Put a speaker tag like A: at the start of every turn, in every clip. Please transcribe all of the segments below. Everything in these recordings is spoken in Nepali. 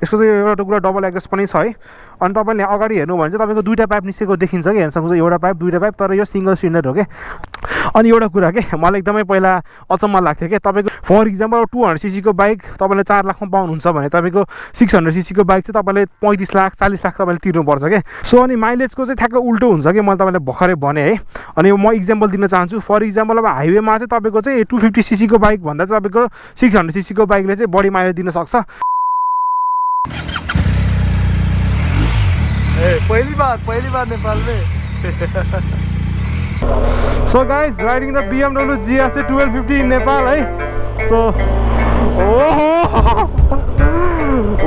A: यसको चाहिँ एउटा कुरा डबल एक्जस्ट पनि छ है अनि तपाईँले अगाडि हेर्नु भने चाहिँ तपाईँको दुईवटा पाइप निस्केको देखिन्छ कि हेर्न सक्नुहुन्छ एउटा पाइप दुईवटा पाइप तर यो सिङ्गल सिलिन्डर हो क्या अनि एउटा कुरा के मलाई एकदमै पहिला अचम्म लाग्थ्यो क्या तपाईँको फर इक्जाम्पल 200cc को बाइक तपाईँले 4 लाखमा पाउनुहुन्छ भने तपाईँको 600cc को बाइक चाहिँ तपाईँले 35 लाख 40 लाख तपाईँले तिर्नुपर्छ क्या सो अनि माइलेजको चाहिँ ठ्याक्क उल्टो हुन्छ कि मैले तपाईँलाई भर्खरै भने है अनि म इक्जाम्पल दिन चाहन्छु फर इक्जाम्पल अब हाइवेमा चाहिँ तपाईँको चाहिँ 250cc को बाइक भन्दा चाहिँ तपाईँको 600cc को बाइकले चाहिँ बढी माइलेज दिन सक्छ
B: पहली बार नेपाल में
A: So guys, riding the BMW GSA 1250 in Nepal, eh? So,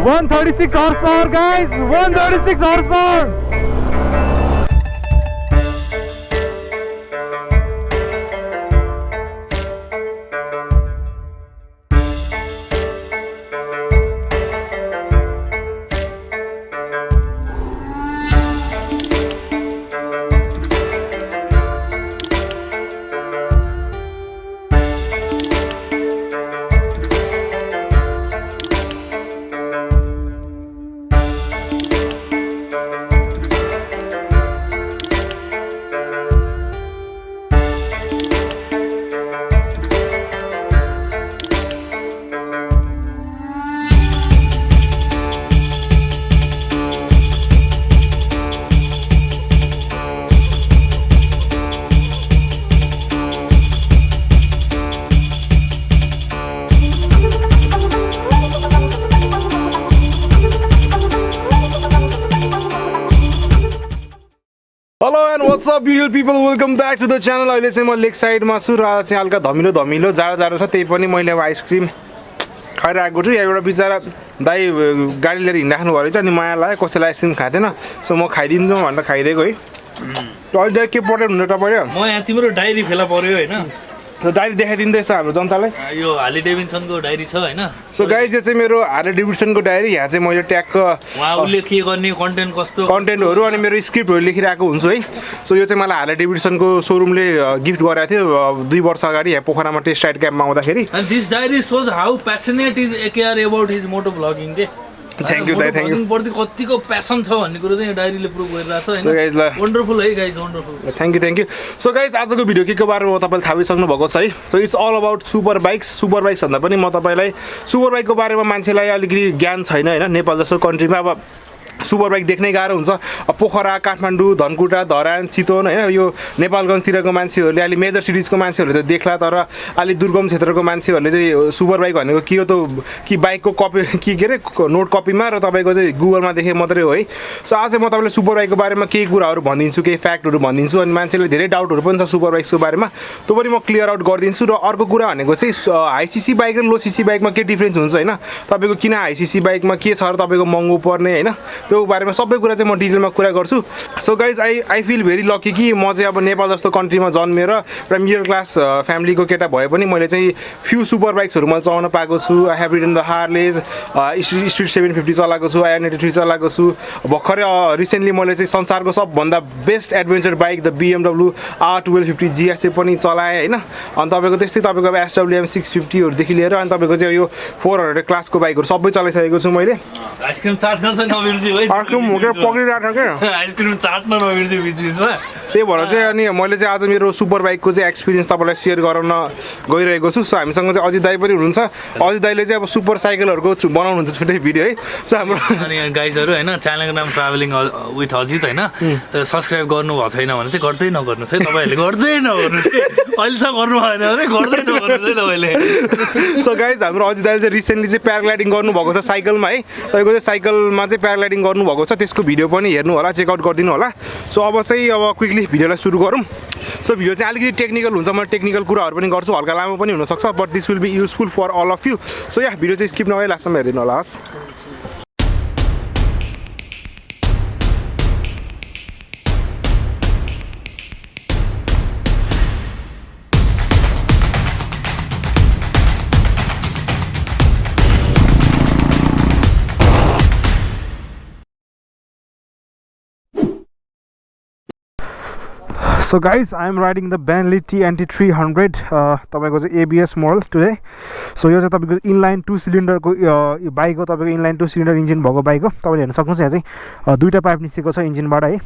A: 136 horsepower, guys, 136 horsepower.
B: Hello and what's up beautiful people, welcome back to the channel. अहिले चाहिँ म लेक साइडमा छु र चाहिँ हल्का धमिलो जाडो छ त्यही पनि मैले अब आइसक्रिम खाइरहेको छु एउटा बिचारा दाइ गाडी लिएर हिँड्राख्नु भयो चाहिँ अनि माया लाग्यो कसैलाई आइसक्रिम खाँदैन सो म खाइदिन्छु भनेर खाइदिएको है अहिले के पठाउनु हुन्छ तपाईले
C: म यहाँ तिम्रो डायरी फेला पर्यो हैन
B: डायरी देखाइदिँदैछ हाम्रो जनतालाई
C: यो हार्ली डेभिडसनको डायरी छ हैन
B: सो गाइस यो चाहिँ मेरो हार्ली डेभिडसनको डायरी यहाँ चाहिँ मैले ट्यागको
C: उहाँले के गर्ने कन्टेन्ट कस्तो
B: कन्टेन्टहरु अनि मेरो स्क्रिप्टहरु लेखिरहेको हुन्छु है सो यो चाहिँ मलाई हार्ली डेभिडसनको सोरुमले गिफ्ट गरेको थियो 2 वर्ष अगाडि यहाँ पोखरामा टेस्ट राइड क्याम्पमा आउँदाखेरि
C: and this diary shows how passionate is AKR about his moto blogging के
B: थ्यांक यू
C: प्रति कतिको प्यासन छ भन्ने कुरा चाहिँ यो डायरीले प्रुभ गरिरहेछ हैन वन्डरफुल है guys wonderful
B: thank you so guys आजको भिडियो के को बारेमा तपाईले थाहा पाइसक्नु भएको छ है so it's all about super bikes भन्दा पनि म तपाईलाई सुपर बाइकको बारेमा मान्छेलाई अलिकति ज्ञान छैन हैन नेपाल जस्तो कन्ट्रीमा अब सुपर बाइक देख्नै गाह्रो हुन्छ पोखरा काठमाडौँ धनकुटा धरान चितवन हैन यो नेपालगञ्जतिरको मान्छेहरूले अलि मेजर सिटिजको मान्छेहरूले त देख्ला तर अलि दुर्गम क्षेत्रको मान्छेहरूले चाहिँ सुपर बाइक भनेको के हो त कि बाइकको कपी के रे नोट कपीमा र तपाईको चाहिँ गुगलमा देखे मात्रै हो है सो आज म तपाईलाई सुपर बाइकको बारेमा केही कुराहरू भनिदिन्छु केही फ्याक्टहरू भनिदिन्छु अनि मान्छेले धेरै डाउटहरू पनि छ सुपर बाइक्सको बारेमा त्यो पनि म क्लियर आउट गरिदिन्छु र अर्को कुरा भनेको चाहिँ हाई सीसी बाइक र लो सीसी बाइकमा के डिफरेन्स हुन्छ हैन तपाईको किन हाई सीसी बाइकमा के छ र तपाईको महँगो पर्ने हैन त्यो बारेमा सबै कुरा चाहिँ म डिटेलमा कुरा गर्छु so guys I feel very lucky कि म चाहिँ अब नेपाल जस्तो कन्ट्रीमा जन्मेर र मिडल क्लास फ्यामिलीको केटा भए पनि मैले चाहिँ फ्यु सुपर बाइक्सहरू मैले चलाउन पाएको छु I have ridden the Harley's street 750 चलाएको छु IR83 चलाएको छु भर्खरै रिसेन्टली मैले चाहिँ संसारको सबभन्दा best adventure bike the BMW R1250 GSA पनि चलाएँ हैन अनि तपाईको त्यस्तै तपाईको अब SWM 650 हरुदेखि लिएर अनि तपाईको चाहिँ यो 400 क्लासको बाइकहरु सबै चलाइसकेको छु मैले
C: आइसक्रिम चाट्न चाहिँ नबिर्सि है
B: आइसक्रिम मुखेर पक्रिरहेको छ के
C: आइसक्रिम चाट्न नबिर्सि बिचबिचमा
B: त्यही भएर चाहिँ अनि मैले चाहिँ आज मेरो सुपर बाइकको चाहिँ एक्सपिरियन्स तपाईलाई सेयर गराउन गइरहेको छु सो हामीसँग चाहिँ अजित दाइ पनि हुनुहुन्छ अजित दाइले चाहिँ अब सुपर साइकलहरुको बनाउनुहुन्छ छुट्टै भिडियो है सो हाम्रो
C: अनि गाइजहरु हैन च्यानलको नाम ट्राभलिङ विथ अजित हैन सब्स्क्राइब गर्नु भएको छैन भने चाहिँ गर्दै नगर्नुस् है तपाईहरुले गर्दै नगर्नुस् अहिलेसम्म गर्नु भएन भने गर्दै नगर्नुस् है तपाईले
B: सो गाइज हाम्रो अजित दाइले चाहिँ रिसेन्टली चाहिँ प्याराग्लाइडिङ गर्नु भएको छ साइकलमा है तपाईको चाहिँ साइकलमा चाहिँ प्याराग्लाइडिङ गर्नु भएको छ त्यसको भिडियो पनि हेर्नु होला चेक आउट गरिदिनु होला सो अब चाहिँ अब क्विकली भिडियोलाई सुरु गरौँ सो भिडियो चाहिँ अलिकति टेक्निकल हुन्छ म टेक्निकल कुराहरू पनि गर्छु हल्का लामो पनि हुनसक्छ but this will be useful for all of you so या भिडियो चाहिँ स्किप नगरी लास्टसम्म हेरिदिनु होला हस्
A: So guys, I am riding the Bentley TNT 300 तपाईको चाहिँ ABS मोडल टुडे. सो यो चाहिँ तपाईको इनलाइन 2 सिलिन्डरको बाइक हो, तपाईको इनलाइन 2 सिलिन्डर इन्जिन भएको बाइक हो. तपाईले हेर्न सक्नुहुन्छ यहाँ चाहिँ दुईटा पाइप निस्केको छ इन्जिनबाट है.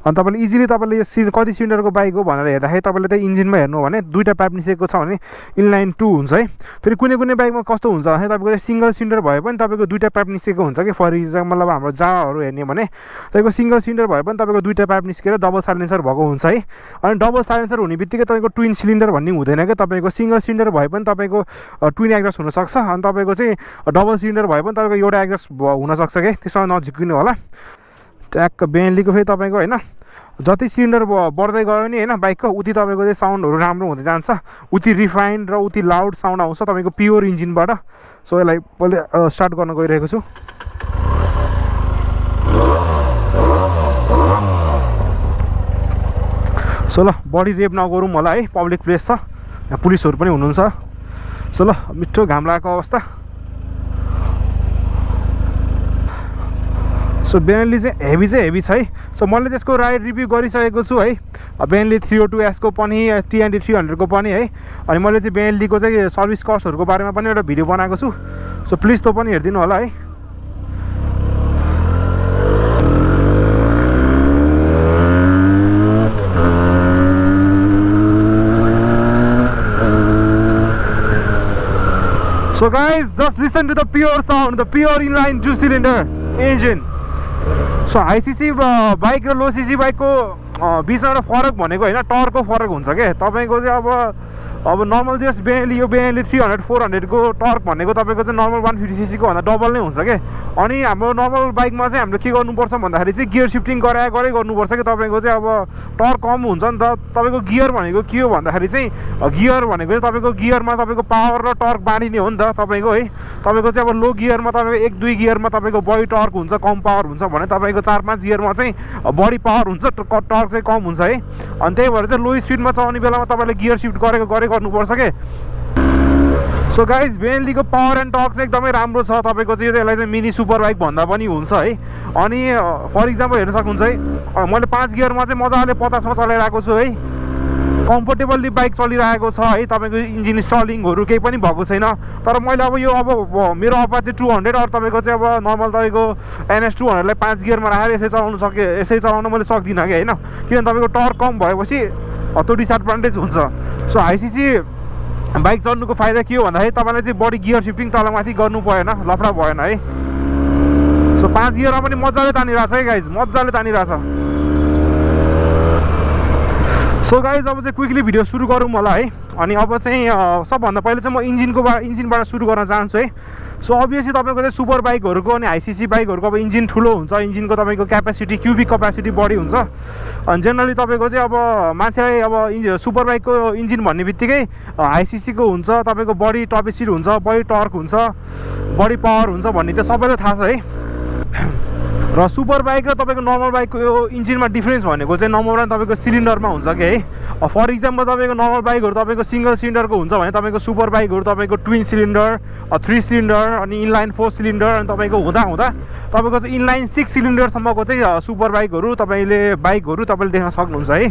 A: अनि तपाईले इजिली तपाईले यो कति सिलिन्डरको बाइक हो भनेर हेर्दाखेरि तपाईले चाहिँ इन्जिनमा हेर्नु भने दुईटा पाइप निस्केको छ भने इनलाइन 2 हुन्छ है. फेरि कुनै कुनै बाइकमा कस्तो हुन्छ भने तपाईको चाहिँ सिंगल सिलिन्डर भए पनि तपाईको दुईटा पाइप निस्केको हुन्छ कि. फर इक्जाम्पल अब हाम्रो जाहरू हेर्ने भने तपाईको सिंगल सिलिन्डर भए पनि तपाईको दुईटा पाइप निस्केर डबल साइलेन्सर भएको हुन्छ है. अनि डबल साइलेन्सर हुने बित्तिकै तपाईँको ट्विन सिलिन्डर भन्ने हुँदैन क्या. तपाईँको सिंगल सिलिन्डर भए पनि तपाईँको ट्विन एक्जस्ट हुनसक्छ. अनि तपाईँको चाहिँ डबल सिलिन्डर भए पनि तपाईँको एउटा एक्जस्ट हुनसक्छ क्या. त्यसमा नझिक्किनु होला. ट्याक्क बेन्टलीको फेरि तपाईँको होइन जति सिलिन्डर बढ्दै गयो नि होइन बाइकको उति तपाईँको चाहिँ साउन्डहरू राम्रो हुँदै जान्छ. उति रिफाइन्ड र उति लाउड साउन्ड आउँछ तपाईँको प्योर इन्जिनबाट. सो यसलाई पहिले स्टार्ट गर्न गइरहेको छु. सो ल बडी रेप नगरौँ होला है, पब्लिक प्लेस छ, यहाँ पुलिसहरू पनि हुनुहुन्छ. सो ल मिठो घाम लागेको अवस्था. सो बेन्टली चाहिँ हेभी छ है. सो मैले त्यसको राइड रिभ्यू गरिसकेको छु है. बेन्टली 302S को पनि TNT 300 को पनि है. अनि मैले चाहिँ बेन्टलीको चाहिँ सर्भिस कस्टहरूको बारेमा पनि एउटा भिडियो बनाएको छु. सो प्लिज त्यो पनि हेरिदिनु होला है. So guys, just listen to the pure sound, the pure inline 2 cylinder engine. So ICC bike र लो सीसी बाइकको बिचमा एउटा फरक भनेको होइन टर्कको फरक हुन्छ क्या. तपाईँको चाहिँ अब नर्मल जस्ट बेन्टली यो बेन्टली 300 400 को टर्क भनेको तपाईँको चाहिँ नर्मल 150cc को भन्दा डबल नै हुन्छ क्या. अनि हाम्रो नर्मल बाइकमा चाहिँ हामीले के गर्नुपर्छ भन्दाखेरि चाहिँ गियर सिफ्टिङ गरे गर्नुपर्छ कि. तपाईँको चाहिँ अब टर्क कम हुन्छ नि त. तपाईँको गियर भनेको के हो भन्दाखेरि चाहिँ गियर भनेको चाहिँ तपाईँको गियरमा तपाईँको पावर र टर्क बाँडिने हो नि त तपाईँको है. तपाईँको चाहिँ अब लो गियरमा तपाईँको 1-2 गियरमा तपाईँको बढी टर्क हुन्छ, कम पावर हुन्छ भने तपाईँको 4-5 गियरमा चाहिँ बढी पावर हुन्छ, टर्क चाहिँ कम हुन्छ है. अनि त्यही भएर चाहिँ लो स्पिडमा चलाउने बेलामा तपाईँले गियर सिफ्ट गर्नुपर्छ के. सो गाइज बेन्टलीको पावर एन्ड टर्क चाहिँ एकदमै राम्रो छ. तपाईँको चाहिँ यसलाई चाहिँ मिनी सुपर बाइक भन्दा पनि हुन्छ है. अनि फर इक्जाम्पल हेर्न सक्नुहुन्छ है मैले 5 गियरमा चाहिँ मजाले 50मा चलाइरहेको छु है. कम्फोर्टेबली बाइक चलिरहेको छ है. तपाईँको इन्जिन स्टलिङहरू केही पनि भएको छैन. तर मैले अब यो अब मेरो अपाचे 200 अरू तपाईँको चाहिँ अब नर्मल तपाईँको NS 200 लाई 5 गियरमा राखेर यसै चलाउन मैले सक्दिनँ कि होइन. किनभने तपाईँको टर्क कम भएपछि त्यो डिसएडभान्टेज हुन्छ. सो ICC बाइक चल्नुको फाइदा के हो भन्दाखेरि तपाईँले चाहिँ बडी गियर सिफ्टिङ तलमाथि गर्नु भएन, लफडा भएन है. सो 5 गियरमा पनि मजाले तानिरहेछ है गाइज, मजाले तानिरहेछ. सो गाइज अब चाहिँ क्विकली भिडियो सुरु गरौँ होला है. अनि अब चाहिँ सबभन्दा पहिले चाहिँ म इन्जिनबाट सुरु गर्न चाहन्छु है. सो अभियसली तपाईँको चाहिँ सुपर बाइकहरूको अनि ICC बाइकहरूको अब इन्जिन ठुलो हुन्छ, इन्जिनको तपाईँको क्यापेसिटी क्युबिक क्यापेसिटी बढी हुन्छ. अनि जेनरली तपाईँको चाहिँ अब मान्छेलाई अब सुपर बाइकको इन्जिन भन्ने बित्तिकै ICC को हुन्छ, तपाईँको बढी टप स्पिड हुन्छ, बढी टर्क हुन्छ, बढी पावर हुन्छ भन्ने चाहिँ सबैलाई थाहा छ है. र सुपर बाइक र तपाईँको नर्मल बाइकको यो इन्जिनमा डिफ्रेन्स भनेको चाहिँ नम्बर 1 तपाईँको सिलिन्डरमा हुन्छ कि है. फर इक्जाम्पल तपाईँको नर्मल बाइकहरू तपाईँको सिङ्गल सिलिन्डरको हुन्छ भने तपाईँको सुपर बाइकहरू तपाईँको ट्विन सिलिन्डर 3 सिलिन्डर अनि इनलाइन 4 सिलिन्डर अनि तपाईँको हुँदा तपाईँको चाहिँ इनलाइन 6 सिलिन्डरसम्मको चाहिँ सुपर बाइकहरू तपाईँले देख्न सक्नुहुन्छ है.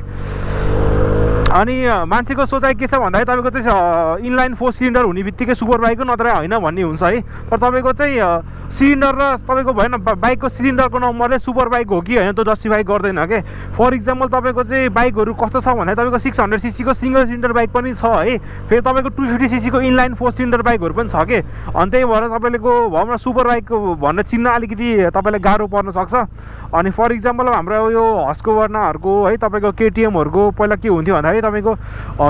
A: अनि मान्छेको सोचाइ के छ भन्दाखेरि तपाईँको चाहिँ इनलाइन 4 सिलिन्डर हुने बित्तिकै सुपर बाइक हो नत्र होइन भन्ने हुन्छ है. तर तपाईँको चाहिँ सिलिन्डर र तपाईँको भएन बाइकको सिलिन्डरको नम्बरले सुपर बाइक हो कि होइन त्यो जस्टिफाई गर्दैन के. फर इक्जाम्पल तपाईँको चाहिँ बाइकहरू कस्तो छ भन्दाखेरि तपाईँको 600cc को सिङ्गल सिलिन्डर बाइक पनि छ है. फेरि तपाईँको 250cc को इनलाइन 4 सिलिन्डर बाइकहरू पनि छ कि. अनि त्यही भएर तपाईँको भनौँ न सुपर बाइक भनेर चिन्न अलिकति तपाईँलाई गाह्रो पर्न सक्छ. अनि फर इक्जाम्पल हाम्रो यो हस्कोभर्नाहरूको है तपाईँको KTMहरूको पहिला के हुन्थ्यो भन्दाखेरि तपाईँको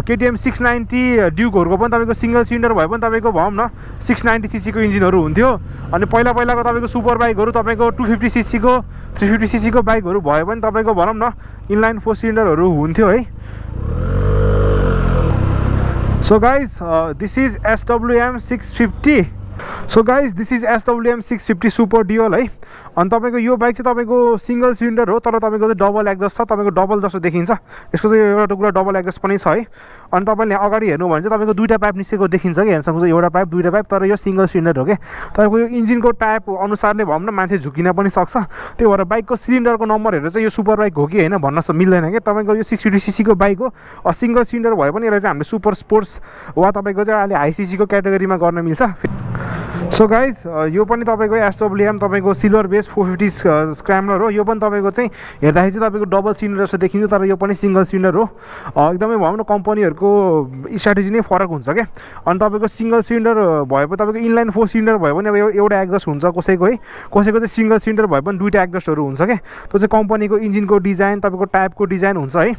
A: KTM 690 ड्युकहरूको पनि तपाईँको सिङ्गल सिलिन्डर भए पनि तपाईँको भनौँ न 690cc को इन्जिनहरू हुन्थ्यो. अनि पहिलाको तपाईँको सुपर बाइकहरू तपाईँको 250cc को 350cc को बाइकहरू भयो भने तपाईँको भनौँ न इनलाइन 4 सिलिन्डरहरू हुन्थ्यो है. So guys this is SWM 650 so guys this is SWM 650 super dual है। अनि तपाईँको यो बाइक चाहिँ तपाईँको सिङ्गल सिलिन्डर हो, तर तपाईँको चाहिँ डबल एक्जस्ट छ, तपाईँको डबल जस्तो देखिन्छ। यसको चाहिँ एउटा कुरा डबल एक्जस्ट पनि छ है। अनि तपाईँले अगाडि हेर्नु भने चाहिँ तपाईँको दुईवटा पाइप निस्केको देखिन्छ कि हेर्न सक्नुहुन्छ, एउटा पाइप दुईवटा पाइप, तर यो सिङ्गल सिलिन्डर हो कि तपाईँको यो इन्जिनको टाइप अनुसारले भए पनि मान्छे झुकिन पनि सक्छ। त्यही भएर बाइकको सिलिन्डरको नम्बर हेरेर चाहिँ यो सुपर बाइक हो कि होइन भन्न मिल्दैन कि। तपाईँको यो 650cc को बाइक हो, सिङ्गल सिलिन्डर भए पनि यसलाई चाहिँ हामीले सुपर स्पोर्ट्स वा तपाईँको चाहिँ अहिले हाई सीसीको क्याटेगोरीमा गर्न मिल्छ। सो गाइज यो पनि तपाईँको SWM तपाईँको सिल्भर बेस 450 स्क्रैम्बलर हो। यो पनि तपाईँको चाहिँ हेर्दाखेरि चाहिँ तपाईँको डबल सिलिन्डर जस्तो देखिन्छ, तर यो पनि सिङ्गल सिलिन्डर हो। एकदमै भनौँ न कम्पनीहरूको स्ट्राटेजी नै फरक हुन्छ क्या। अनि तपाईँको सिङ्गल सिलिन्डर भए पनि तपाईँको इनलाइन 4 सिलिन्डर भयो भने अब एउटा एक्जस्ट हुन्छ कसैको है, कसैको चाहिँ सिङ्गल सिलिन्डर भए पनि दुईवटा एक्जस्टहरू हुन्छ क्या। त्यो चाहिँ कम्पनीको इन्जिनको डिजाइन तपाईँको टाइपको डिजाइन हुन्छ है।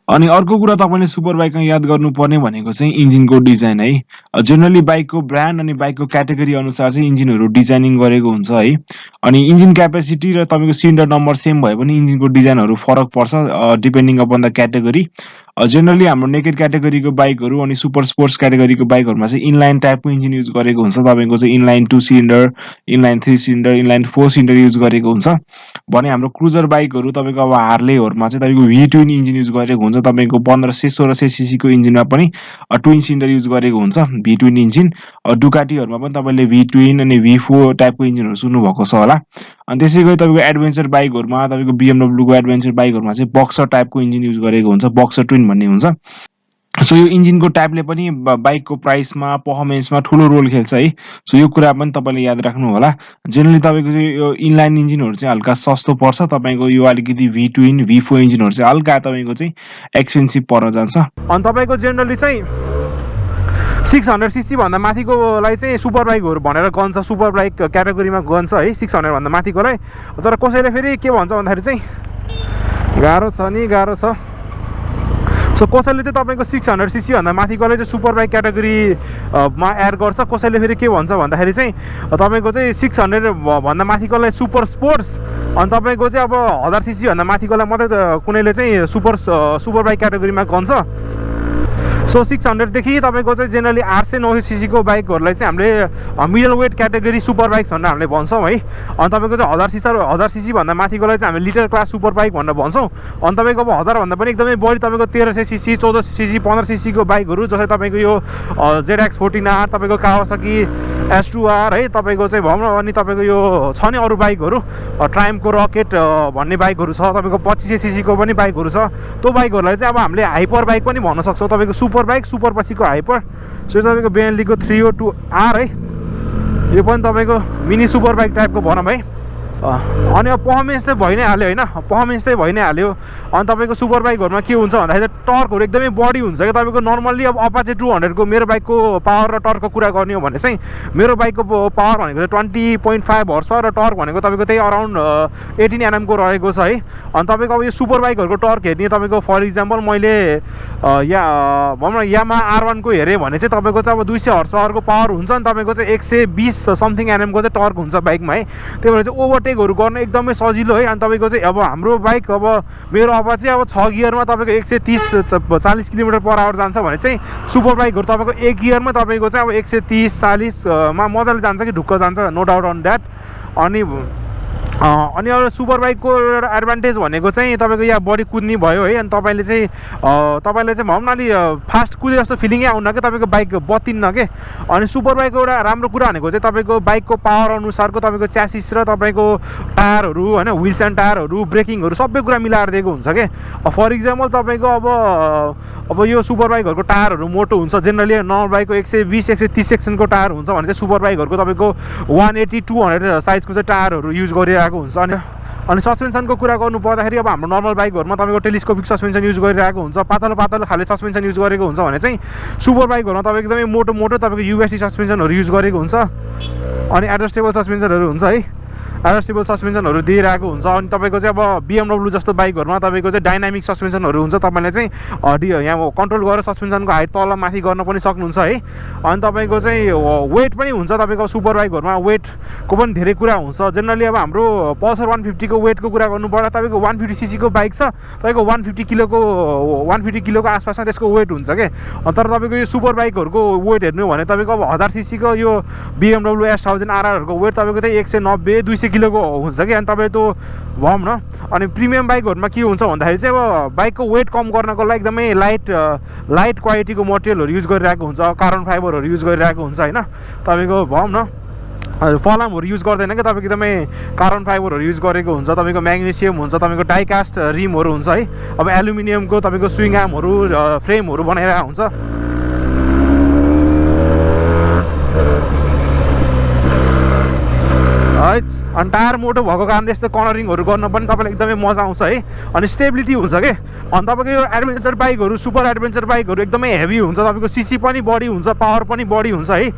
D: अनि अर्को कुरा तपाईँले सुपर बाइकमा याद गर्नुपर्ने भनेको चाहिँ इन्जिनको डिजाइन है। जेनरली बाइकको ब्रान्ड अनि बाइकको क्याटेगोरी अनुसार चाहिँ इन्जिनहरू डिजाइनिङ गरेको हुन्छ है। अनि इन्जिन क्यापेसिटी र तपाईँको सिलिन्डर नम्बर सेम भए पनि इन्जिनको डिजाइनहरू फरक पर्छ depending upon the category. Generally हाम्रो नेकेड क्याटेगोरीको बाइकहरू अनि सुपर स्पोर्ट्स क्याटेगोरीको बाइकहरूमा चाहिँ इनलाइन टाइपको इन्जिन युज गरेको हुन्छ। तपाईँको चाहिँ inline 2 cylinder, inline 3 cylinder, inline 4 cylinder use गरेको हुन्छ भने हाम्रो क्रुजर बाइकहरू तपाईँको अब हार्लेहरूमा चाहिँ तपाईँको V-twin इन्जिन युज गरेको हुन्छ। तपाईँको 1500-1600 सीसीको इन्जिनमा पनि ट्विन सिलिन्डर युज गरेको हुन्छ V-twin इन्जिन। डुकाटीहरूमा पनि तपाईँले V-twin अनि V4 टाइपको इन्जिनहरू सुन्नुभएको छ होला। अनि त्यसै गरी तपाईँको एडभेन्चर बाइकहरूमा तपाईँको BMW को एडभेन्चर बाइकहरूमा चाहिँ बक्सर टाइपको इन्जिन युज गरेको हुन्छ, बक्सर ट्विन भन्ने हुन्छ। सो यो इन्जिनको टाइपले पनि बाइकको प्राइसमा पर्फर्मेन्समा ठुलो रोल खेल्छ है। सो यो कुरा पनि तपाईँले याद राख्नु होला। जेनरली तपाईँको चाहिँ यो इनलाइन इन्जिनहरू चाहिँ हल्का सस्तो पर्छ, तपाईँको यो अलिकति V-twin V4 इन्जिनहरू चाहिँ हल्का तपाईँको चाहिँ एक्सपेन्सिभ पर्न जान्छ।
A: अनि तपाईँको जेनरली चाहिँ 600cc भन्दा माथिकोलाई चाहिँ सुपर बाइकहरू भनेर गन्छ, सुपर बाइक क्याटेगोरीमा गन्छ है 600 भन्दा माथिकोलाई। तर कसैले फेरि के भन्छ भन्दाखेरि चाहिँ गाह्रो छ नि, गाह्रो छ। सो कसैले चाहिँ तपाईँको 600cc भन्दा माथिकोलाई चाहिँ सुपर बाइक क्याटेगोरीमा एड गर्छ। कसैले फेरि के भन्छ भन्दाखेरि चाहिँ तपाईँको चाहिँ 600 भन्दा माथिकोलाई सुपर स्पोर्ट्स, अनि तपाईँको चाहिँ अब 1000cc भन्दा माथिकोलाई मात्रै कुनैले चाहिँ सुपर बाइक क्याटेगोरीमा गन्छ। सो 600 देखि तपाईँको चाहिँ जेनरली 800-900cc को बाइकहरूलाई चाहिँ हामीले middle weight category super bikes भनेर हामीले भन्छौँ है। अनि तपाईँको चाहिँ 1000cc भन्दा माथिकोलाई चाहिँ हामीले लिटर क्लास सुपर बाइक भनेर भन्छौँ। अनि तपाईँको अब 1000 भन्दा पनि एकदमै बढी तपाईँको 1300cc 1400cc 1500cc को बाइकहरू जस्तै तपाईँको यो ZX14R, तपाईँको कावासाकी S2R है, तपाईँको चाहिँ भनौँ न। अनि तपाईँको यो छ नि अरू बाइकहरू ट्राइम्फको रकेट भन्ने बाइकहरू छ, तपाईँको 2500cc को पनि बाइकहरू छ। त्यो बाइकहरूलाई चाहिँ अब हामीले हाइपर बाइक पनि भन्न सक्छौँ। तपाईँको सुपर बाइक, सुपर पछिको हाइपर। सो तपाईँको बेन्टलीको 302R है, यो पनि तपाईँको मिनी सुपर बाइक टाइपको भनौँ है। अनि अब पर्फर्मेन्स चाहिँ भइ नै हाल्यो होइन, पर्फर्मेन्स चाहिँ भइ नै हाल्यो। अनि तपाईँको सुपर बाइकहरूमा के हुन्छ भन्दाखेरि चाहिँ टर्कहरू एकदमै बढी हुन्छ क्या। तपाईँको नर्मल्ली अब अपाचे 200 को मेरो बाइकको पावर र टर्कको कुरा गर्ने हो भने चाहिँ मेरो बाइकको पावर भनेको चाहिँ 20.5 हर्स पावर र टर्क भनेको तपाईँको त्यही अराउन्ड 18 Nm को रहेको छ है। अनि तपाईँको अब यो सुपर बाइकहरूको टर्क हेर्ने तपाईँको फर इक्जाम्पल मैले भनौँ न यामा R1 को हेरेँ भने चाहिँ तपाईँको चाहिँ अब 200 हर्स पावरको पावर हुन्छ। अनि तपाईँको चाहिँ 120 समथिङ Nm को चाहिँ टर्क हुन्छ बाइकमा है। त्यही भएर चाहिँ ओभरटेकहरू गर्न एकदमै सजिलो है। अनि तपाईँको चाहिँ अब हाम्रो बाइक अब मेरो अब चाहिँ अब 6 गियरमा तपाईँको 130-40 km/h जान्छ भने चाहिँ सुपर बाइकहरू तपाईँको 1 गियरमा तपाईँको चाहिँ अब 130-40 मजाले जान्छ कि ढुक्क जान्छ, नो डाउट अन द्याट। अनि अब सुपर बाइकको एउटा एडभान्टेज भनेको चाहिँ तपाईँको यहाँ बढी कुद्ने भयो है। अनि तपाईँले चाहिँ भनौँ न अलि फास्ट कुदे जस्तो फिलिङै आउन क्या, तपाईँको बाइक बत्तिन्न के। अनि सुपर बाइकको एउटा राम्रो कुरा भनेको चाहिँ तपाईँको बाइकको पावर अनुसारको तपाईँको च्यासिस र तपाईँको टायरहरू होइन, व्हिल्स एन्ड टायरहरू, ब्रेकिङहरू सबै कुरा मिलाएर दिएको हुन्छ के। फर इक्जाम्पल तपाईँको अब यो सुपर बाइकहरूको टायरहरू मोटो हुन्छ। जेनरली नर्मल बाइकको 120-130 सेक्सनको टायर हुन्छ भने चाहिँ सुपर बाइकहरूको तपाईँको 180-200 साइजको चाहिँ टायरहरू युज गरिरहेको हुन्छ। अनि सस्पेन्सनको कुरा गर्नु पर्दाखेरि अब हाम्रो नर्मल बाइकहरूमा तपाईँको टेलिस्कोपिक सस्पेन्सन युज गरिरहेको हुन्छ, पातलो खाले सस्पेन्सन युज गरेको हुन्छ भने चाहिँ सुपर बाइकहरूमा तपाईँको एकदमै मोटो तपाईँको USD सस्पेन्सनहरू युज गरेको हुन्छ। अनि एडजस्टेबल सस्पेन्सनहरू हुन्छ है। एडजस्टेबल सस्पेन्सनहरू दिइरहेको हुन्छ। अनि तपाईँको चाहिँ अब BMW जस्तो बाइकहरूमा तपाईँको चाहिँ डाइनामिक सस्पेन्सनहरू हुन्छ, तपाईँले चाहिँ यहाँ कन्ट्रोल गरेर सस्पेन्सनको हाइट तल माथि गर्न पनि सक्नुहुन्छ है। अनि तपाईँको चाहिँ वेट पनि हुन्छ, तपाईँको सुपर बाइकहरूमा वेटको पनि धेरै कुरा हुन्छ। जेनरली अब हाम्रो पल्सर 150 को वेटको कुरा गर्नुपर्दा तपाईँको 150 cc को बाइक छ, तपाईँको 150 किलोको आसपासमा त्यसको वेट हुन्छ के। तर तपाईँको यो सुपर बाइकहरूको वेट हेर्नु भने तपाईँको अब 1000 cc को यो BMW S1000 RRहरूको वेट तपाईँको चाहिँ 190-200 किलोको हुन्छ कि। अनि तपाईँ त्यो भनौँ न। अनि प्रिमियम बाइकहरूमा के हुन्छ भन्दाखेरि चाहिँ अब बाइकको वेट कम गर्नको लागि एकदमै लाइट क्वालिटीको मटेरियलहरू युज गरिरहेको हुन्छ, कार्बन फाइबरहरू युज गरिरहेको हुन्छ होइन। तपाईँको भनौँ न फलामहरू युज गर्दैन क्या, तपाईँको एकदमै कार्बन फाइबरहरू युज गरेको हुन्छ, तपाईँको म्याग्नेसियम हुन्छ, तपाईँको डाइकास्ट रिमहरू हुन्छ है। अब एल्युमिनियमको तपाईँको स्विङ आर्महरू फ्रेमहरू बनाइरहेको हुन्छ। है अनि टायर मोटो भएको कारणले यस्तो कर्नरिङहरू गर्न पनि तपाईँलाई एकदमै मजा आउँछ है। अनि स्टेबिलिटी हुन्छ के। अनि तपाईँको यो एडभेन्चर बाइकहरू सुपर एडभेन्चर बाइकहरू एकदमै हेभी हुन्छ, तपाईँको सीसी पनि बढी हुन्छ, पावर पनि बढी हुन्छ है।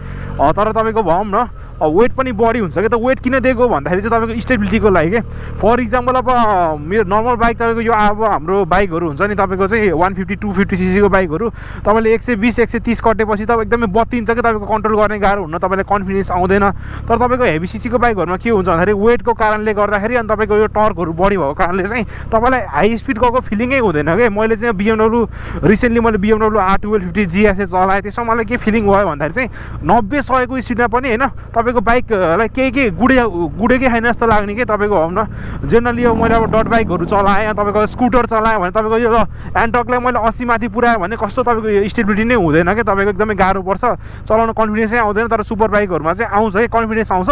A: तर तपाईँको भनौँ न वेट पनि बढी हुन्छ कि। त वेट किन दिएको भन्दाखेरि चाहिँ तपाईँको स्टेबिलिटीको लागि के। फर इक्जाम्पल अब मेरो नर्मल बाइक तपाईँको यो अब हाम्रो बाइकहरू हुन्छ नि तपाईँको चाहिँ 150-250 cc को बाइकहरू तपाईँले 120-130 कटेपछि त एकदमै बत्तिन्छ कि, तपाईँको कन्ट्रोल गर्ने गाह्रो हुन्न, तपाईँलाई कन्फिडेन्स आउँदैन। तर तपाईँको हेभी सीसीको बाइकहरूमा के हुन्छ भन्दाखेरि वेटको कारणले गर्दाखेरि अनि तपाईँको यो टर्कहरू बढी भएको कारणले चाहिँ तपाईँलाई हाई स्पिड गएको फिलिङै हुँदैन कि। मैले चाहिँ रिसेन्टली मैले BMW R1250 GSA चलाएँ, त्यसमा मलाई के फिलिङ भयो भन्दाखेरि चाहिँ 90-100 को स्पिडमा पनि होइन तपाईँको बाइकलाई केही गुडेकै छैन जस्तो लाग्ने कि। तपाईँको हो न जेनरली यो मैले अब डट बाइकहरू चलाएँ, तपाईँको स्कुटर चलाएँ भने तपाईँको यो एन्टकलाई मैले 80 माथि पुऱ्याएँ भने कस्तो तपाईँको यो स्टेबिलिटी नै हुँदैन कि, तपाईँको एकदमै गाह्रो पर्छ चलाउन, कन्फिडेन्सै आउँदैन। तर सुपर बाइकहरूमा चाहिँ आउँछ है, कन्फिडेन्स आउँछ।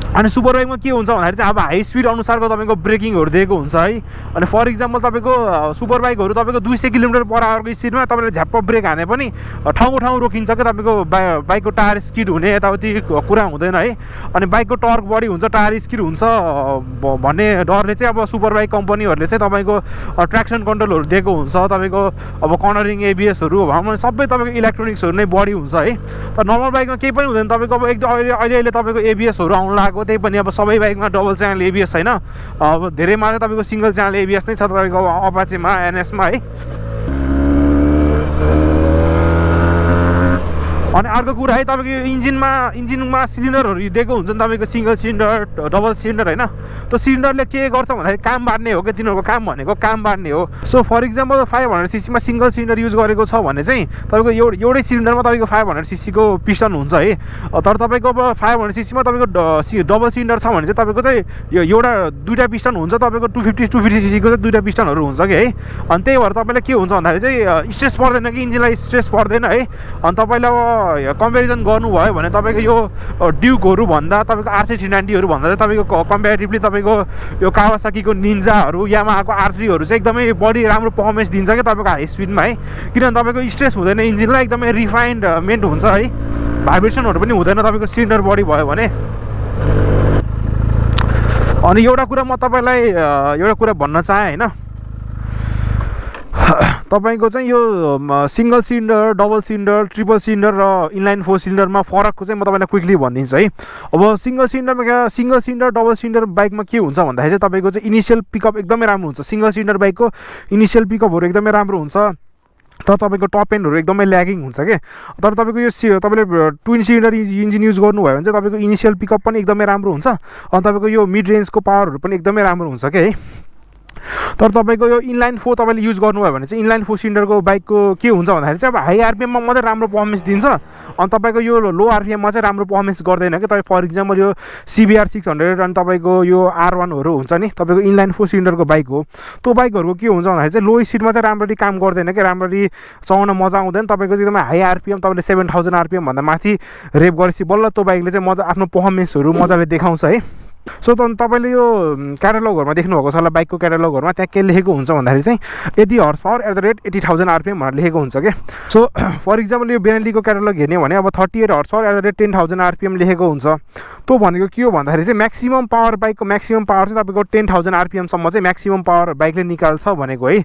A: अनि सुपर बाइकमा के हुन्छ भन्दाखेरि चाहिँ अब हाई स्पिड अनुसारको तपाईँको ब्रेकिङहरू दिएको हुन्छ है। अनि फर इक्जाम्पल तपाईँको सुपर बाइकहरू तपाईँको 200 km/hको स्पिडमा तपाईँले झ्याप्प ब्रेक हाने पनि ठाउँको ठाउँ रोकिन्छ क्या, तपाईँको बाइकको टायर स्किड हुने यताउति कुरा हुँदैन है। अनि बाइकको टर्क बढी हुन्छ, टायर स्किड हुन्छ भन्ने डरले चाहिँ अब सुपर बाइक कम्पनीहरूले चाहिँ तपाईँको ट्र्याक्सन कन्ट्रोलहरू दिएको हुन्छ, तपाईँको अब कर्नरिङ ABSहरू भनौँ सबै तपाईँको इलेक्ट्रोनिक्सहरू नै बढी हुन्छ है। तर नर्मल बाइकमा केही पनि हुँदैन, तपाईँको अब एकदम अहिले तपाईँको ABSहरू आउनु लाग्यो, त्यही पनि अब सबै बाइकमा डबल च्यानल ABS छैन, अब धेरैमा चाहिँ तपाईँको सिङ्गल च्यानल ABS नै छ तपाईँको अपाचेमा NSमा है। अनि अर्को कुरा है तपाईँको इन्जिनमा सिलिन्डरहरू दिएको हुन्छ नि, तपाईँको सिङ्गल सिलिन्डर डबल सिलिन्डर होइन। त्यो सिलिन्डरले के गर्छ भन्दाखेरि काम बाँड्ने हो कि, तिनीहरूको काम भनेको काम बाँड्ने हो। सो फर इक्जाम्पल 500 cc मा सिङ्गल सिलिन्डर युज गरेको छ भने चाहिँ तपाईँको एउटै सिलिन्डरमा तपाईँको 500 cc को पिस्टन हुन्छ है। तर तपाईँको अब 500 cc मा तपाईँको डबल सिलिन्डर छ भने चाहिँ तपाईँको चाहिँ यो दुईवटा पिस्टन हुन्छ, तपाईँको 250 cc को चाहिँ दुईवटा पिस्टनहरू हुन्छ कि है। अनि त्यही भएर तपाईँलाई के हुन्छ भन्दाखेरि चाहिँ स्ट्रेस पर्दैन कि, इन्जिनलाई स्ट्रेस पर्दैन है। अनि तपाईँले अब कम्पेरिजन गर्नुभयो भने तपाईँको यो ड्युकहरू भन्दा तपाईँको RC390हरू भन्दा चाहिँ तपाईँको कम्पेरिटिभली तपाईँको यो कावासाकीको निन्जाहरू यामाहाको R3हरू चाहिँ एकदमै बढी राम्रो पर्फर्मेन्स दिन्छ क्या तपाईँको हाई स्पिडमा है। किनभने तपाईँको स्ट्रेस हुँदैन इन्जिनलाई, एकदमै रिफाइन्डमेन्ट हुन्छ है, भाइब्रेसनहरू पनि हुँदैन तपाईँको सिलिन्डर बढी भयो भने। अनि एउटा कुरा म तपाईँलाई एउटा कुरा भन्न चाहेँ होइन, तपाईँको चाहिँ यो single cylinder, double cylinder, triple cylinder र इनलाइन 4 सिलिन्डरमा फरकको चाहिँ म तपाईँलाई क्विकली भनिदिन्छु है। अब सिङ्गल सिलिन्डर डबल सिलिन्डर बाइकमा के हुन्छ भन्दाखेरि चाहिँ तपाईँको चाहिँ इनिसियल पिकअप एकदमै राम्रो हुन्छ। सिङ्गल सिलिन्डर बाइकको इनिसियल पिकअपहरू एकदमै राम्रो हुन्छ, तर तपाईँको टप एन्डहरू एकदमै ल्यागिङ हुन्छ क्या। तर तपाईँको यो तपाईँले ट्विन सिलिन्डर इन्जिन युज गर्नुभयो भने चाहिँ तपाईँको इनिसियल पिकअप पनि एकदमै राम्रो हुन्छ, अनि तपाईँको यो मिड रेन्जको पावरहरू पनि एकदमै राम्रो हुन्छ क्या है। तर तपाईँको यो इनलाइन 4 तपाईँले युज गर्नुभयो भने चाहिँ इनलाइन 4 सिलिन्डरको बाइकको के हुन्छ भन्दाखेरि चाहिँ अब हाई RPMमा मात्रै राम्रो पर्फर्मेन्स दिन्छ, अनि तपाईँको यो लो RPMमा चाहिँ राम्रो पर्फर्मेन्स गर्दैन क्या। तपाईँ फर इक्जाम्पल यो CBR 600 अनि तपाईँको यो R1हरू हुन्छ नि, तपाईँको इनलाइन 4 सिलिन्डरको बाइक हो, त्यो बाइकहरूको के हुन्छ भन्दाखेरि चाहिँ लो स्पिडमा चाहिँ राम्ररी काम गर्दैन क्या, राम्ररी चलाउन मजा आउँदैन। तपाईँको चाहिँ एकदमै हाई RPM तपाईँले 7000 RPM भन्दा माथि रेप गरेपछि बल्ल त्यो बाइकले चाहिँ मजा आफ्नो पर्फर्मेन्सहरू मजाले देखाउँछ है। सो तपाईँले यो क्याटालगहरूमा देख्नुभएको छ होला, बाइकको क्याटालगहरूमा त्यहाँ के लेखेको हुन्छ भन्दाखेरि चाहिँ यति हर्स पावर @80,000 RPM भनेर लेखेको हुन्छ क्या। सो फर इक्जाम्पल यो बेनेलीको क्याटालग हेर्ने भने अब 38 हर्स पावर @10,000 RPM लेखेको हुन्छ। त्यो भनेको के हो भन्दाखेरि चाहिँ म्याक्सिमम पावर, बाइकको म्याक्सिमम पावर चाहिँ तपाईँको 10,000 RPM सम्म चाहिँ म्याक्सिमम पावर बाइकले निकाल्छ भनेको है।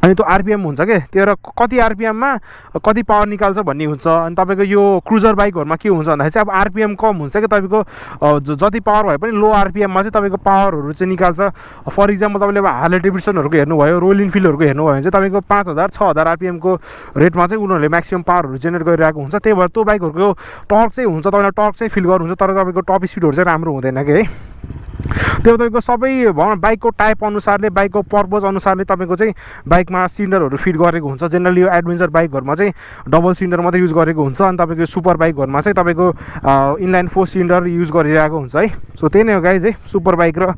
A: अनि त्यो आरपिएम हुन्छ के त्यो कति आरपिएममा कति पावर निकाल्छ भन्ने हुन्छ। अनि तपाईँको यो क्रुजर बाइकहरूमा के हुन्छ भन्दाखेरि चाहिँ अब आरपिएम कम हुन्छ कि तपाईँको जति पावर भए पनि लो आरपिएममा चाहिँ तपाईँको पावरहरू चाहिँ निकाल्छ। फर इक्जाम्पल तपाईँले अब हार्ले डेभिडसनहरूको हेर्नुभयो, रोयल इनफिल्डहरूको हेर्नुभयो भने चाहिँ तपाईँको 5000 6000 आरपिएमको रेटमा चाहिँ उनीहरूले म्याक्सिमम पावरहरू जेनेरेट गरिरहेको हुन्छ। त्यही भएर त्यो बाइकहरूको टर्क चाहिँ हुन्छ, तपाईँलाई टर्क चाहिँ फिल गर्नुहुन्छ, तर तपाईँको टप स्पिडहरू चाहिँ राम्रो हुँदैन कि है। त्यो तपाईँको सबै बाइकको टाइप अनुसारले बाइकको पर्पज अनुसारले तपाईँको चाहिँ बाइकमा सिलिन्डरहरू फिट गरेको हुन्छ। जेनरली यो एडभेन्चर बाइकहरूमा चाहिँ डबल सिलिन्डर मात्रै युज गरेको हुन्छ। अनि तपाईँको सुपर बाइकहरूमा चाहिँ तपाईँको इनलाइन 4 सिलिन्डर युज गरिरहेको हुन्छ है। सो त्यही नै हो गाइज है सुपर बाइक र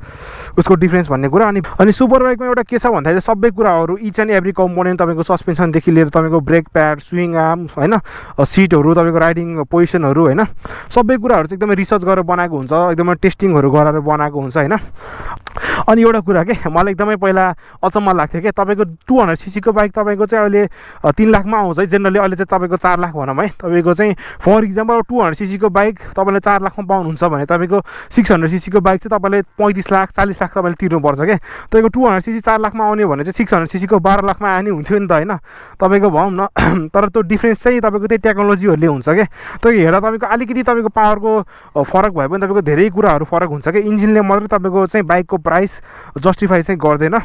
A: उसको डिफ्रेन्स भन्ने कुरा। अनि सुपर बाइकमा एउटा के छ भन्दाखेरि सबै कुराहरू इच एन्ड एभ्री कम्पोनेन्ट तपाईँको सस्पेन्सनदेखि लिएर तपाईँको ब्रेक प्याड, स्विङ आर्म होइन, सिटहरू, तपाईँको राइडिङ पोजिसनहरू होइन, सबै कुराहरू चाहिँ एकदमै रिसर्च गरेर बनाएको हुन्छ, एकदमै टेस्टिङहरू गरेर बनाएको हुन्छ होइन। अनि एउटा कुरा के मलाई एकदमै पहिला अचम्म लाग्थ्यो कि तपाईँको 200cc को बाइक तपाईँको चाहिँ अहिले 3 लाखमा आउँछ है। जेनरली अहिले चाहिँ तपाईँको 4 लाख भनौँ है। तपाईँको चाहिँ फर इक्जाम्पल 200cc को बाइक तपाईँले 4 लाखमा पाउनुहुन्छ भने तपाईँको 600cc को बाइक चाहिँ तपाईँले 35 लाख 40 लाख तपाईँले तिर्नुपर्छ क्या। तपाईँको 200cc 4 लाखमा आउने भने चाहिँ 600cc को 12 लाखमा आउने हुन्थ्यो नि त होइन तपाईँको भनौँ न। तर त्यो डिफ्रेन्स चाहिँ तपाईँको त्यही टेक्नोलोजीहरूले हुन्छ क्या। त्यो हेर्दा तपाईँको अलिकति तपाईँको पावरको फरक भए पनि तपाईँको धेरै कुराहरू फरक हुन्छ क्या। इन्जिनले मात्रै तपाईँको चाहिँ बाइकको प्राइस जस्टिफाई चाहिँ गर्दैन।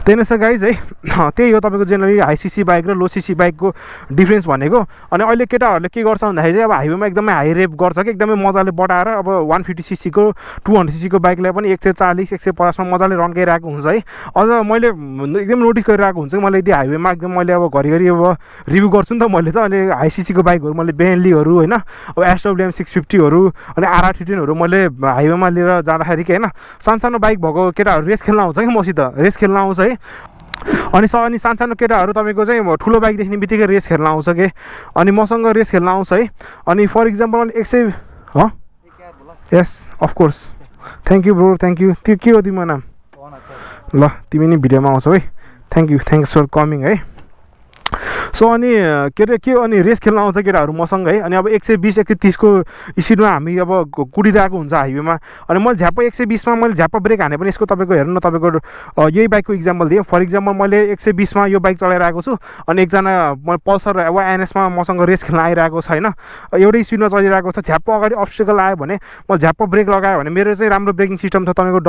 A: त्यही नै छ गाइज है। त्यही हो तपाईँको जेनरली हाई सिसी बाइक र लो सिसी बाइकको डिफ्रेन्स भनेको। अनि अहिले केटाहरूले के गर्छ भन्दाखेरि चाहिँ अब हाइवेमा एकदमै हाई रेप गर्छ कि एकदमै मजाले बटाएर अब 150cc को 200cc को बाइकलाई पनि 140 150 मा मजाले रन्काइरहेको हुन्छ है। अझ मैले एकदम नोटिस गरिरहेको हुन्छ कि मैले यदि हाइवेमा एकदम मैले अब घरिघरि अब रिभ्यू गर्छु नि त मैले त। अनि हाई सिसीको बाइकहरू मैले बेन्टलीहरू होइन, अब SWM 650हरू अनि RR13हरू मैले हाइवेमा लिएर जाँदाखेरि के होइन सानो सानो बाइक भएको केटाहरू रेस खेल्न आउँछ कि मसित रेस खेल्न आउँछ है। अनि सानो केटाहरू तपाईँको चाहिँ ठुलो बाइक देख्ने बित्तिकै रेस खेल्न आउँछ कि। अनि मसँग रेस खेल्न आउँछ है। अनि for example 100 yes of course thank you bro thank you. त्यो के हो तिम्रो नाम? ल तिमी नि भिडियोमा आउँछौ है। थ्याङ्क्स फर कमिङ है। सो अनि के अरे के अनि रेस खेल्न आउँछ केटाहरू मसँग है। अनि अब 120 130 को स्पिडमा हामी अब कुदिरहेको हुन्छ हाइवेमा। अनि मैले झ्याप्प 120 मा मैले झ्याप्प ब्रेक हाने पनि यसको तपाईँको हेर्नु न तपाईँको यही बाइकको इक्जाम्पल दिएँ। फर इक्जाम्पल मैले 120 मा यो बाइक चलाइरहेको छु अनि एकजना मैले पल्सर वा एनएसमा मसँग रेस खेल्न आइरहेको छ होइन, एउटै स्पिडमा चलिरहेको छ। झ्याप्प अगाडि अब्स्टिकल आयो भने मैले झ्याप्प ब्रेक लगायो भने मेरो चाहिँ राम्रो ब्रेकिङ सिस्टम छ। तपाईँको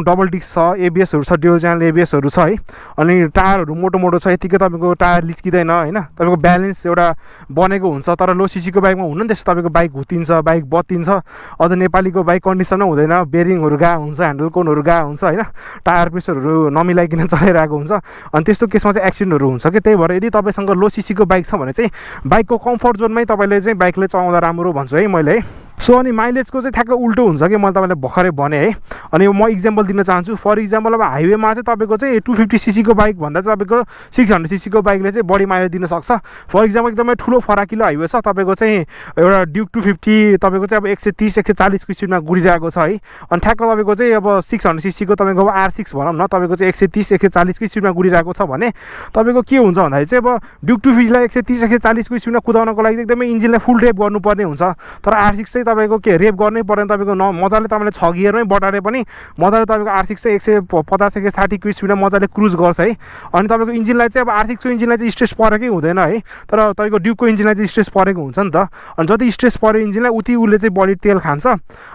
A: डबल डिस्क छ, एबिएसहरू छ, ड्युअल च्यानल एबिएसहरू छ है। अनि टायरहरू मोटो छ, यतिकै तपाईँको टायर लिच्किँदैन होइन। तपाईँको ब्यालेन्स एउटा बनेको हुन्छ। तर लो सिसीको बाइकमा हुन्न नि त्यस्तो, तपाईँको बाइक घुतिन्छ, बाइक बत्तिन्छ। अझ नेपालीको बाइक कन्डिसनै हुँदैन, बेरिङहरू गा हुन्छ, ह्यान्डल कोनहरू गा हुन्छ होइन, टायर प्रेसरहरू नमिलाइकन चलाइरहेको हुन्छ। अनि त्यस्तो केसमा चाहिँ एक्सिडेन्टहरू हुन्छ कि। त्यही भएर यदि तपाईँसँग लो सिसीको बाइक छ भने चाहिँ बाइकको कम्फर्ट जोनमै तपाईँले चाहिँ बाइकले चलाउँदा राम्रो भन्छु है मैले है। सो अनि माइलेजको चाहिँ ठ्याक्क उल्टो हुन्छ कि मैले तपाईँलाई भर्खरै भने है। अनि म इक्जाम्पल दिन चाहन्छु। फर इक्जाम्पल अब हाइवेमा चाहिँ तपाईँको चाहिँ 250cc को बाइक भन्दा चाहिँ तपाईँको 600cc को बाइकले चाहिँ बढी माइलेज दिन सक्छ। फर इक्जाम्पल एकदमै ठुलो फराकिलो हाइवे छ तपाईँको चाहिँ एउटा ड्युक 250 तपाईँको चाहिँ अब 130 140 को स्पिडमा गुडिरहेको छ है। अनि ठ्याक्क तपाईँको चाहिँ अब 600cc को तपाईँको R6 भनौँ न तपाईँको चाहिँ 130 140 को स्पिडमा गुडिरहेको छ भने तपाईँको के हुन्छ भन्दाखेरि चाहिँ अब ड्युक 250 लाई 130 140 को स्पिडमा कुदाउनको लागि एकदमै इन्जिनलाई फुल रेप गर्नुपर्ने हुन्छ। तर R6 चाहिँ तपाईँको के रेप गर्नै पर्दैन। तपाईँको मजाले तपाईँले 6 गियरमै बटारे पनि मजाले तपाईँको R6 चाहिँ 150 160 को स्पिडमा मजाले क्रुज गर्छ है। अनि तपाईँको इन्जिनलाई चाहिँ अब R6 को इन्जिनलाई चाहिँ स्ट्रेस परेकै हुँदैन है। तर तपाईँको ड्युकको इन्जिनलाई चाहिँ स्ट्रेस परेको हुन्छ नि त। अनि जति स्ट्रेस पऱ्यो इन्जिनलाई उति उसले चाहिँ बढी तेल खान्छ।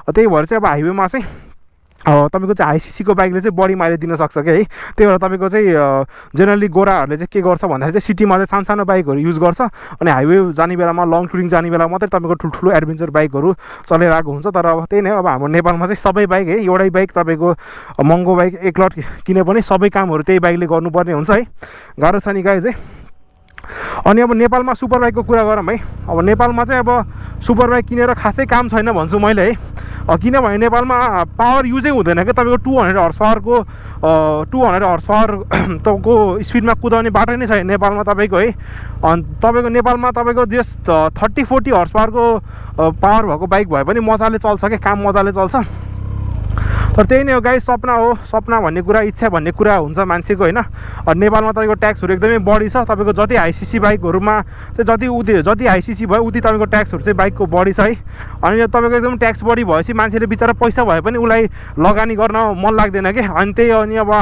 A: त्यही भएर चाहिँ अब हाइवेमा चाहिँ तपाईँको चाहिँ हाई सिसीको बाइकले चाहिँ बढी माइलेज दिन सक्छ क्या है। त्यही भएर तपाईँको चाहिँ जेनरली गोराहरूले चाहिँ के गर्छ भन्दाखेरि चाहिँ सिटीमा चाहिँ सानो बाइकहरू युज गर्छ। अनि हाइवे जाने बेलामा लङ टुरिङ जाने बेला मात्रै तपाईँको ठुल्ठुलो एडभेन्चर बाइकहरू चलाइरहेको हुन्छ। तर अब त्यही नै अब हाम्रो नेपालमा चाहिँ सबै बाइक है, एउटै बाइक तपाईँको महँगो बाइक एक लट किने पनि सबै कामहरू त्यही बाइकले गर्नुपर्ने हुन्छ है। गाह्रो छ नि गाइज है। अनि अब नेपालमा सुपर बाइकको कुरा गरौँ है। अब नेपालमा चाहिँ अब सुपर बाइक किनेर खासै काम छैन भन्छु मैले है। किनभने नेपालमा पावर युजै हुँदैन क्या। तपाईँको 200 हर्स पावरको 200 हर्स पावर तपाईँको स्पिडमा कुदाउने बाटो नै छैन नेपालमा तपाईँको है। अनि तपाईँको नेपालमा तपाईँको जस 30-40 हर्स पावरको पावर भएको बाइक भए पनि मजाले चल्छ क्या, काम मजाले चल्छ। तर त्यही नै हो गाइस, सपना हो, सपना भन्ने कुरा, इच्छा भन्ने कुरा हुन्छ मान्छेको होइन। नेपालमा तपाईँको ट्याक्सहरू एकदमै बढी छ। तपाईँको जति हाई-सीसी बाइकहरूमा चाहिँ जति हाई-सीसी भयो उति तपाईँको ट्याक्सहरू चाहिँ बाइकको बढी छ है। अनि यो तपाईँको एकदम ट्याक्स बढी भएपछि मान्छेले बिचरा पैसा भए पनि उसलाई लगानी गर्न मन लाग्दैन कि। अनि त्यही हो। अनि अब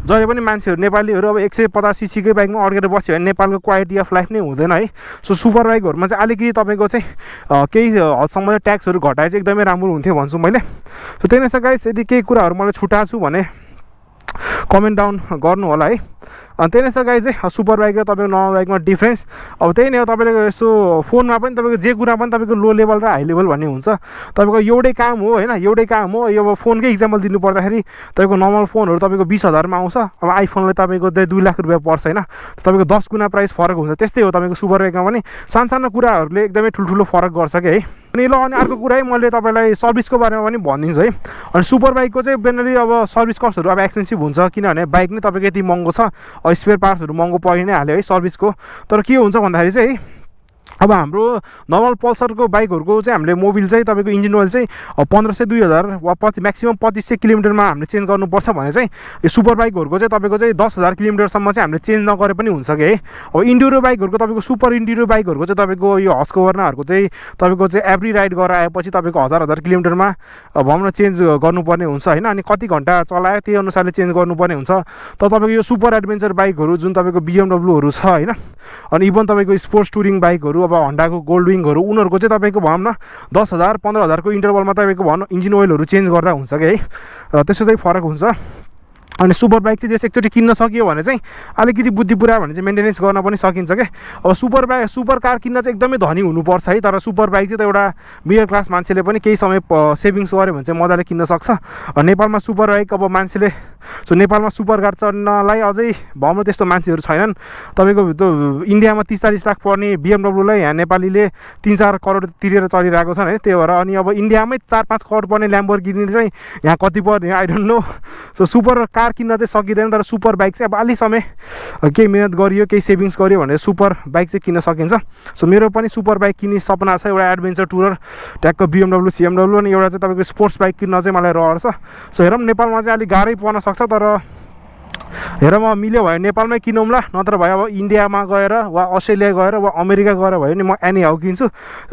A: जहिले पनि मान्छेहरू नेपालीहरू अब 150 सीसीकै बाइकमा अड्केर बस्यो भने नेपालको क्वालिटी अफ लाइफ नै हुँदैन है। सो सुपर बाइकहरूमा चाहिँ अलिकति तपाईँको चाहिँ केही हदसम्म ट्याक्सहरू घटाए चाहिँ एकदमै राम्रो हुन्थ्यो भन्छु मैले। सो त्यही नै छ गाइस, यदि केही कुराहरू मैले छुटाएको छु भने कमेन्ट डाउन गर्नु होला है। अनि त्यही नै छ गाइस है, सुपर बाइक र तपाईँको नर्मल बाइकमा डिफ्रेन्स अब त्यही नै हो। तपाईँले यसो फोनमा पनि तपाईँको जे कुरा पनि तपाईँको लो लेभल र हाई लेभल भन्ने हुन्छ। तपाईँको एउटै काम हो होइन, एउटै काम हो। यो अब फोनकै इक्जाम्पल दिनु पर्दाखेरि तपाईँको नर्मल फोनहरू तपाईँको 20,000मा आउँछ। अब आइफोनले तपाईँको 2 लाख रुपियाँ पर्छ होइन। तपाईँको 10 गुणा प्राइस फरक हुन्छ। त्यस्तै हो तपाईँको सुपर बाइकमा पनि सानो कुराहरूले एकदमै ठुल्ठुलो फरक गर्छ कि है। अनि ल, अनि अर्को कुरा है, मैले तपाईँलाई सर्भिसको बारेमा पनि भनिदिन्छु है। अनि सुपर बाइकको चाहिँ बेनरली अब सर्भिस कस्टहरू अब एक्सपेन्सिभ हुन्छ, किनभने बाइक नै तपाईँको यति महँगो छ। स्पेयर पार्ट्सहरू महँगो परि नै हाल्यो है सर्भिसको। तर के हुन्छ भन्दाखेरि चाहिँ अब हाम्रो नर्मल पल्सरको बाइकहरूको चाहिँ हामीले मोबिल चाहिँ तपाईँको इन्जिन ओइल चाहिँ 1500 2000 वा म्याक्सिमम् 2500 किलोमिटरमा हामीले चेन्ज गर्नुपर्छ भने चाहिँ यो सुपर बाइकहरूको चाहिँ तपाईँको चाहिँ 10,000 किलोमिटरसम्म चाहिँ हामीले चेन्ज नगरे पनि हुन्छ कि है। अब इन्ड्युरो बाइकहरूको तपाईँको सुपर इन्ड्युरो बाइकहरूको चाहिँ तपाईँको यो हस्कोभर्नाहरूको चाहिँ तपाईँको चाहिँ एभ्री राइड गरेर आएपछि तपाईँको 1000 किलोमिटरमा भनौँ न चेन्ज गर्नुपर्ने हुन्छ होइन। अनि कति घन्टा चलायो त्यही अनुसारले चेन्ज गर्नुपर्ने हुन्छ। तर तपाईँको यो सुपर एडभेन्चर बाइकहरू जुन तपाईँको BMW छ होइन, अनि इभन तपाईँको स्पोर्ट्स टुरिङ बाइकहरू अब होन्डाको गोल्ड विङहरू, उनीहरूको चाहिँ तपाईँको भनौँ न 10,000 15,000को इन्टरभलमा तपाईँको भनौँ इन्जिन ओइलहरू चेन्ज गर्दा हुन्छ कि है। त्यसो चाहिँ फरक हुन्छ। अनि सुपर बाइक चाहिँ जस एकचोटि किन्न सकियो भने चाहिँ अलिकति बुद्धि पुऱ्यायो भने चाहिँ मेन्टेनेन्स गर्न पनि सकिन्छ क्या। अब सुपर कार किन्न चाहिँ एकदमै धनी हुनुपर्छ है। तर सुपर बाइक चाहिँ त एउटा मिडल क्लास मान्छेले पनि केही समय सेभिङ्स गऱ्यो भने चाहिँ मजाले किन्न सक्छ। नेपालमा सुपर बाइक अब मान्छेले नेपालमा सुपर कार चढ्नलाई अझै भनौँ त्यस्तो मान्छेहरू छैनन्। तपाईँको इन्डियामा 30-40 लाख पर्ने BMWलाई यहाँ नेपालीले 3-4 करोड तिरेर चलिरहेको छन् है। त्यही भएर अनि अब इन्डियामै 4-5 करोड पर्ने ल्याम्बोर्गिनी चाहिँ यहाँ कति पर्ने I don't know. So super car किन्न चाहिँ सकिँदैन। तर सुपर बाइक चाहिँ अब अलि समय केही मिहिनेत गरियो, केही सेभिङ्स गरियो भने सुपर बाइक चाहिँ किन्न सकिन्छ। सो मेरो पनि सुपर बाइक किन्ने सपना छ, एउटा एडभेन्चर टुरर ट्याक्क BMW CMW, अनि एउटा चाहिँ तपाईँको स्पोर्ट्स बाइक किन्न चाहिँ मलाई रहर छ। सो हेरौँ, नेपालमा चाहिँ अलिक गाह्रै पर्न सक्छ। तर हेरौँ अब मिल्यो भने नेपालमै किनौँला, नत्र भयो अब इन्डियामा गएर वा अस्ट्रेलिया गएर वा अमेरिका गएर भयो भने म एनी हाउ किन्छु।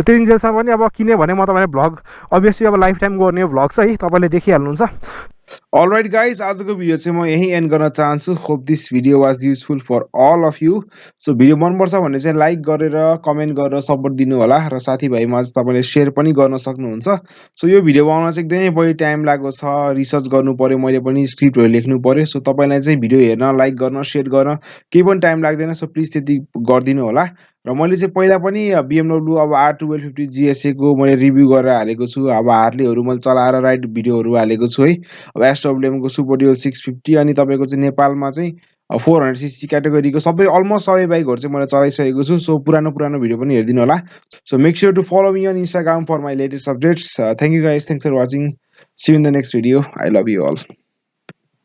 A: त्यति जेलसम्म पनि अब किन्यो भने म तपाईँलाई भ्लग अभियसली अब लाइफ टाइम गर्ने भ्लग छ है, तपाईँले देखिहाल्नुहुन्छ।
D: अलराइट गाइज, आजको भिडियो चाहिँ म यहीँ एन्ड गर्न चाहन्छु। Hope this video was useful for all of you. So video मनपर्छ भने चाहिँ लाइक गरेर कमेन्ट गरेर सपोर्ट दिनु होला, र साथीभाइमा चाहिँ तपाईँले सेयर पनि गर्न सक्नुहुन्छ। सो यो भिडियो बनाउन चाहिँ एकदमै बढी टाइम लागेको छ, रिसर्च गर्नु पऱ्यो, मैले पनि स्क्रिप्टहरू लेख्नु पऱ्यो। सो तपाईँलाई चाहिँ भिडियो हेर्न, लाइक गर्न, सेयर गर्न केही पनि टाइम लाग्दैन। सो प्लिज त्यति गरिदिनु होला। र मैले चाहिँ पहिला पनि BMW अब R1250 GSA को मैले रिभ्यू गरेर हालेको छु। अब हार्लेहरू मैले चलाएर राइड भिडियोहरू हालेको छु है। अब SWM को सुपर ड्युअल 650, अनि तपाईँको चाहिँ नेपालमा चाहिँ 400cc क्याटेगोरीको अलमोस्ट सबै बाइकहरू चाहिँ मैले चलाइसकेको छु। सो पुरानो भिडियो पनि हेरिदिनु होला। So make sure to follow me on Instagram for my latest updates. Thank you guys, thanks for watching. See you in the next video. I love you all.